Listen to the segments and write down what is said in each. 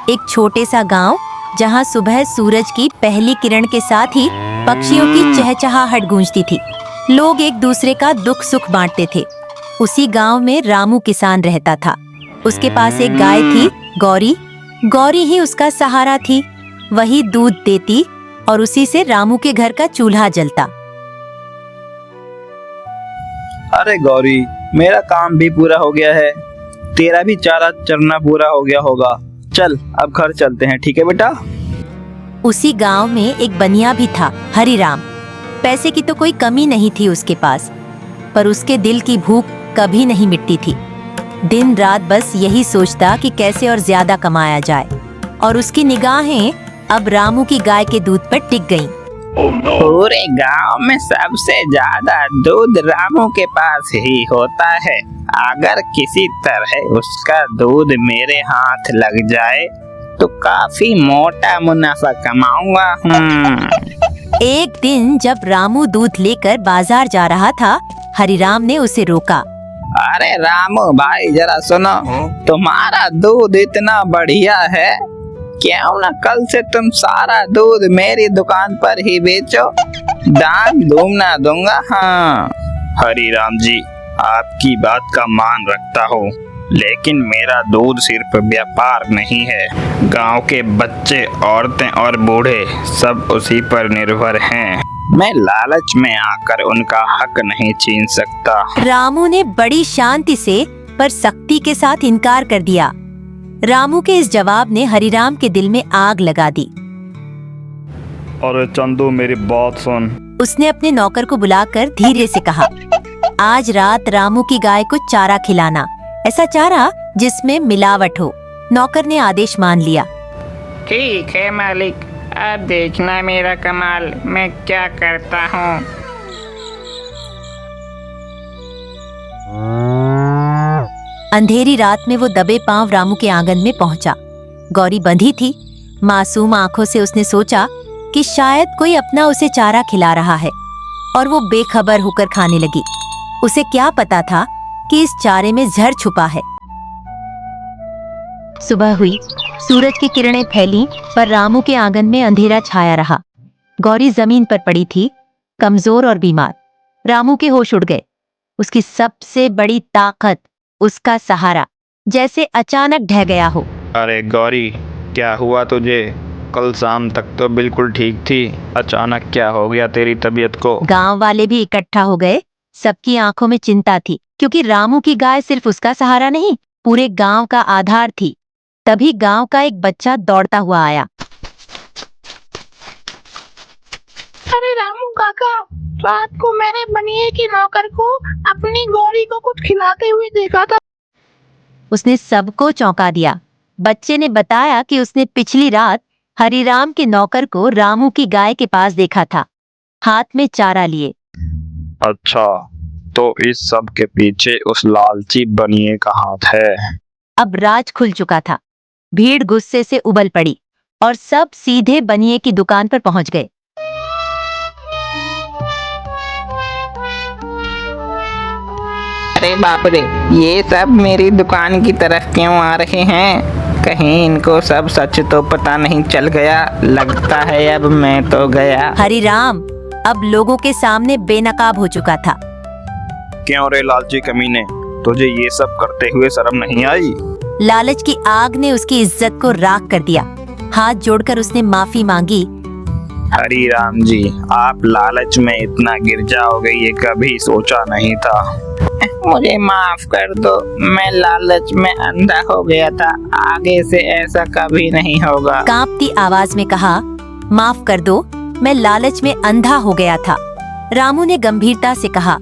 एक छोटे सा गांव जहां सुबह सूरज की पहली किरण के साथ ही पक्षियों की चहचहाहट गूंजती थी। लोग एक दूसरे का दुख सुख बांटते थे। उसी गांव में रामू किसान रहता था। उसके पास एक गाय थी, गौरी। गौरी ही उसका सहारा थी। वही दूध देती और उसी से रामू के घर का चूल्हा जलता। अरे गौरी, मेरा काम भी पूरा हो गया है, तेरा भी चारा चरना पूरा हो गया होगा। चल अब घर चलते हैं, ठीक है बेटा। उसी गांव में एक बनिया भी था, हरिराम। पैसे की तो कोई कमी नहीं थी उसके पास, पर उसके दिल की भूख कभी नहीं मिटती थी। दिन रात बस यही सोचता कि कैसे और ज्यादा कमाया जाए। और उसकी निगाहें अब रामू की गाय के दूध पर टिक गईं। पूरे गांव में सबसे ज्यादा दूध रामू के पास ही होता है। अगर किसी तरह उसका दूध मेरे हाथ लग जाए तो काफी मोटा मुनाफा कमाऊंगा। एक दिन जब रामू दूध लेकर बाजार जा रहा था, हरिराम ने उसे रोका। अरे रामू भाई, जरा सुनो, तुम्हारा दूध इतना बढ़िया है, क्यों ना कल से तुम सारा दूध मेरी दुकान पर ही बेचो, दाम दूना दूंगा। हाँ हरिराम जी, आपकी बात का मान रखता हूँ, लेकिन मेरा दूध सिर्फ व्यापार नहीं है। गांव के बच्चे, औरतें और बूढ़े सब उसी पर निर्भर हैं। मैं लालच में आकर उनका हक नहीं छीन सकता। रामू ने बड़ी शांति से पर सख्ती के साथ इनकार कर दिया। रामू के इस जवाब ने हरिराम के दिल में आग लगा दी। अरे चंदू, मेरी बात सुन। उसने अपने नौकर को बुलाकर धीरे से कहा, आज रात रामू की गाय को चारा खिलाना, ऐसा चारा जिसमें मिलावट हो। नौकर ने आदेश मान लिया। ठीक है मालिक, अब देखना मेरा कमाल, मैं क्या करता हूँ। अंधेरी रात में वो दबे पांव रामू के आंगन में पहुंचा। गौरी बंधी थी। मासूम आंखों से उसने सोचा कि शायद कोई अपना उसे चारा खिला रहा है, और वो बेखबर होकर खाने लगी। उसे क्या पता था कि इस चारे में जहर छुपा है। सुबह हुई, सूरज की किरणें फैलीं, पर रामू के आंगन में अंधेरा छाया रहा। गौरी जमीन पर पड़ी थी, कमजोर और बीमार। रामू के होश उड़ गए। उसकी सबसे बड़ी ताकत, उसका सहारा, जैसे अचानक ढह गया हो। अरे गौरी, क्या हुआ तुझे? कल शाम तक तो बिल्कुल ठीक थी, अचानक क्या हो गया तेरी तबीयत को? गांव वाले भी इकट्ठा हो गए। सबकी आंखों में चिंता थी, क्योंकि रामू की गाय सिर्फ उसका सहारा नहीं, पूरे गांव का आधार थी। तभी गांव का एक बच्चा दौड़ता हुआ आया। अरे रामू काका, रात को मैंने बनिए की नौकर को अपनी गौरी को कुछ खिलाते हुए देखा था। उसने सबको चौंका दिया। बच्चे ने बताया कि उसने पिछली रात हरिराम के नौकर को रामू की गाय के पास देखा था, हाथ में चारा लिए। अच्छा, तो इस सब के पीछे उस लालची बनिए का हाथ है। अब राज खुल चुका था। भीड़ गुस्से से उबल पड़ी और सब सीधे बनिए की दुकान पर पहुंच गए। अरे बाप रे, ये सब मेरी दुकान की तरफ क्यों आ रहे हैं? कहीं इनको सब सच तो पता नहीं चल गया। लगता है अब मैं तो गया। हरिराम अब लोगों के सामने बेनकाब हो चुका था। क्यों रे लालची कमीने, तुझे ये सब करते हुए शर्म नहीं आई? लालच की आग ने उसकी इज्जत को राख कर दिया। हाथ जोड़कर उसने माफी मांगी। हरिराम जी, आप लालच में इतना गिर जाओगे ये कभी सोचा नहीं था। मुझे माफ कर दो, मैं लालच में अंधा हो गया था। आगे से ऐसा कभी नहीं होगा। कांपती आवाज में कहा, माफ कर दो, मैं लालच में अंधा हो गया था। रामू ने गंभीरता से कहा,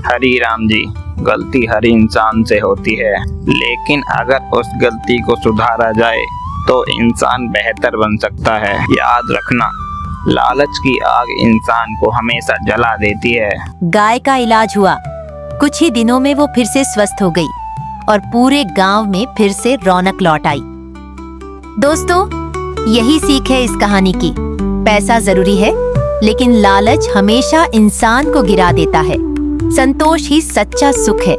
हरिराम जी, गलती हर इंसान से होती है, लेकिन अगर उस गलती को सुधारा जाए तो इंसान बेहतर बन सकता है। याद रखना, लालच की आग इंसान को हमेशा जला देती है। गाय का इलाज हुआ। कुछ ही दिनों में वो फिर से स्वस्थ हो गई और पूरे गांव में फिर से रौनक लौट आई। दोस्तों, यही सीख है इस कहानी की। पैसा जरूरी है, लेकिन लालच हमेशा इंसान को गिरा देता है। संतोष ही सच्चा सुख है।